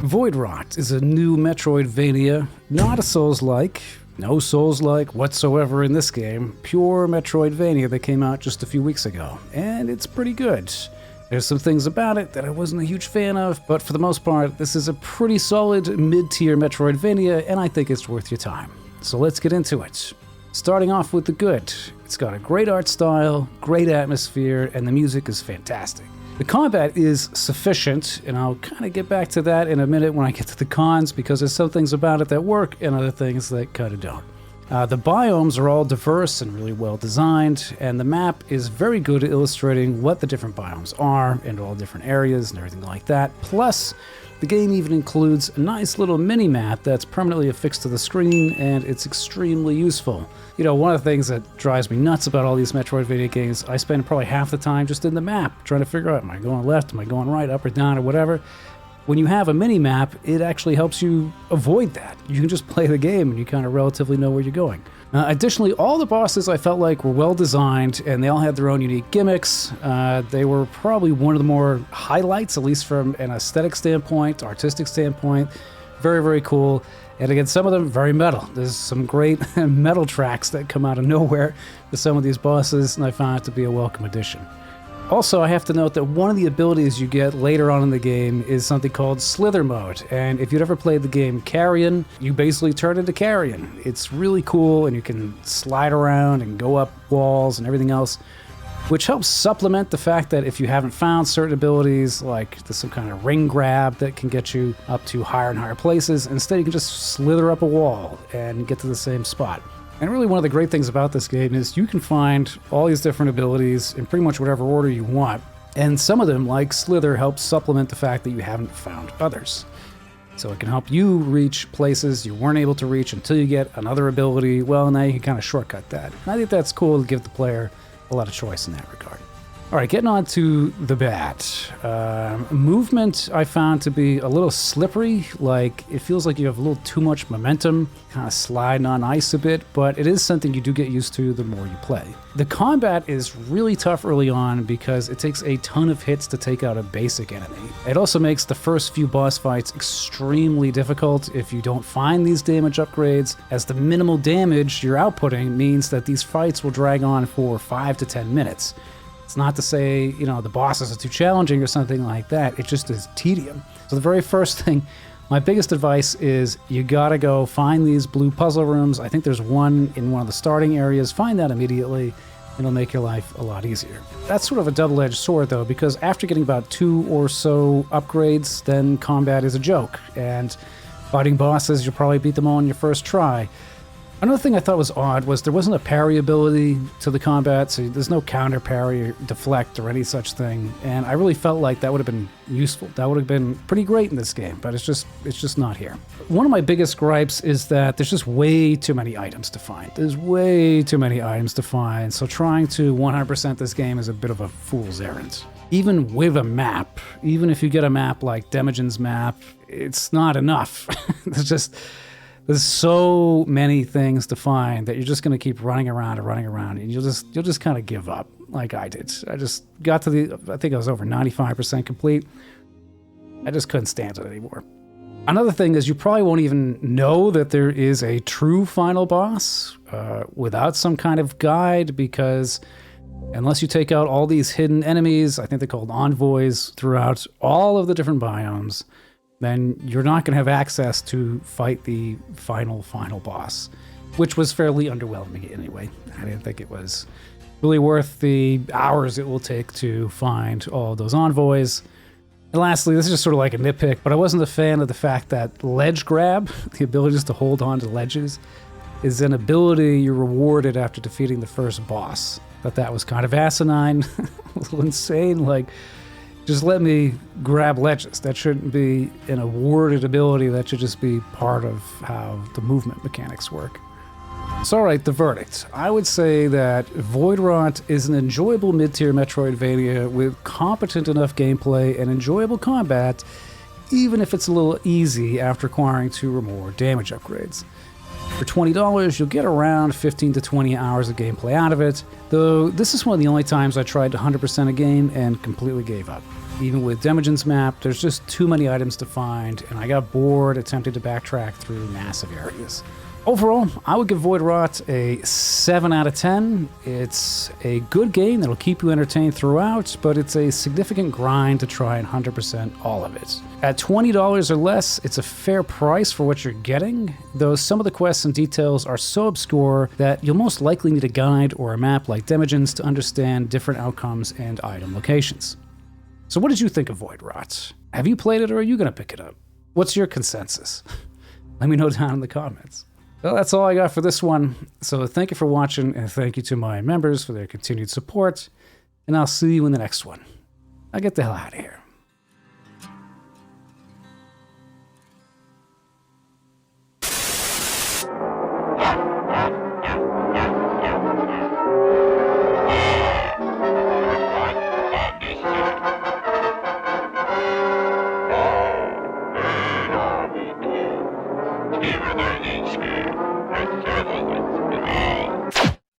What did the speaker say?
Voidwrought is a new metroidvania, not a Souls-like, no Souls-like whatsoever in this game, pure metroidvania that came out just a few weeks ago, and it's pretty good. There's some things about it that I wasn't a huge fan of, but for the most part, this is a pretty solid mid-tier metroidvania, and I think it's worth your time. So let's get into it. Starting off with the good. It's got a great art style, great atmosphere, and the music is fantastic. The combat is sufficient, and I'll kind of get back to that in a minute when I get to the cons, because there's some things about it that work and other things that kind of don't. The biomes are all diverse and really well designed, and the map is very good at illustrating what the different biomes are and all different areas and everything like that. Plus, the game even includes a nice little mini-map that's permanently affixed to the screen, and it's extremely useful. You know, one of the things that drives me nuts about all these Metroidvania games, I spend probably half the time just in the map, trying to figure out, am I going left, am I going right, up or down, or whatever. When you have a mini-map, it actually helps you avoid that. You can just play the game and you kind of relatively know where you're going. Additionally, all the bosses I felt like were well designed, and they all had their own unique gimmicks. They were probably one of the more highlights, at least from an aesthetic standpoint, artistic standpoint. Very, very cool. And again, some of them very metal. There's some great metal tracks that come out of nowhere with some of these bosses, and I found it to be a welcome addition. Also, I have to note that one of the abilities you get later on in the game is something called Slither Mode, and if you'd ever played the game Carrion, you basically turn into Carrion. It's really cool, and you can slide around and go up walls and everything else, which helps supplement the fact that if you haven't found certain abilities, like there's some kind of ring grab that can get you up to higher and higher places, instead you can just slither up a wall and get to the same spot. And really one of the great things about this game is you can find all these different abilities in pretty much whatever order you want. And some of them, like Slither, help supplement the fact that you haven't found others. So it can help you reach places you weren't able to reach until you get another ability. Well, now you can kind of shortcut that. And I think that's cool to give the player a lot of choice in that regard. All right, getting on to the bad. Movement I found to be a little slippery, like it feels like you have a little too much momentum, kind of sliding on ice a bit, but it is something you do get used to the more you play. The combat is really tough early on because it takes a ton of hits to take out a basic enemy. It also makes the first few boss fights extremely difficult if you don't find these damage upgrades, as the minimal damage you're outputting means that these fights will drag on for 5 to 10 minutes. It's not to say, you know, the bosses are too challenging or something like that. It just is tedium. So the very first thing, my biggest advice is you gotta go find these blue puzzle rooms. I think there's one in one of the starting areas. Find that immediately. It'll make your life a lot easier. That's sort of a double-edged sword, though, because after getting about 2 or so upgrades, then combat is a joke. And fighting bosses, you'll probably beat them all on your first try. Another thing I thought was odd was there wasn't a parry ability to the combat, so there's no counter parry or deflect or any such thing, and I really felt like that would have been useful. That would have been pretty great in this game, but it's just not here. One of my biggest gripes is that there's just way too many items to find. There's way too many items to find, so trying to 100% this game is a bit of a fool's errand. Even with a map, even if you get a map like Demagen's map, it's not enough. There's so many things to find that you're just going to keep running around and you'll just kind of give up like I did. I just got to I think I was over 95% complete. I just couldn't stand it anymore. Another thing is you probably won't even know that there is a true final boss without some kind of guide, because unless you take out all these hidden enemies, I think they're called envoys, throughout all of the different biomes, then you're not going to have access to fight the final boss, which was fairly underwhelming anyway. I didn't think it was really worth the hours it will take to find all those envoys. And lastly, this is just sort of like a nitpick, but I wasn't a fan of the fact that ledge grab, the ability just to hold on to ledges, is an ability you're rewarded after defeating the first boss. That was kind of asinine, a little insane, like, just let me grab ledges. That shouldn't be an awarded ability. That should just be part of how the movement mechanics work. So, all right, the verdict. I would say that Voidwrought is an enjoyable mid-tier Metroidvania with competent enough gameplay and enjoyable combat, even if it's a little easy after acquiring 2 or more damage upgrades. For $20, you'll get around 15 to 20 hours of gameplay out of it, though this is one of the only times I tried to 100% a game and completely gave up. Even with Demagen's map, there's just too many items to find, and I got bored attempting to backtrack through massive areas. Overall, I would give Voidwrought a 7 out of 10. It's a good game that'll keep you entertained throughout, but it's a significant grind to try and 100% all of it. At $20 or less, it's a fair price for what you're getting, though some of the quests and details are so obscure that you'll most likely need a guide or a map like Demagen's to understand different outcomes and item locations. So what did you think of Voidwrought? Have you played it or are you going to pick it up? What's your consensus? Let me know down in the comments. Well, that's all I got for this one. So thank you for watching, and thank you to my members for their continued support. And I'll see you in the next one. Now get the hell out of here. Even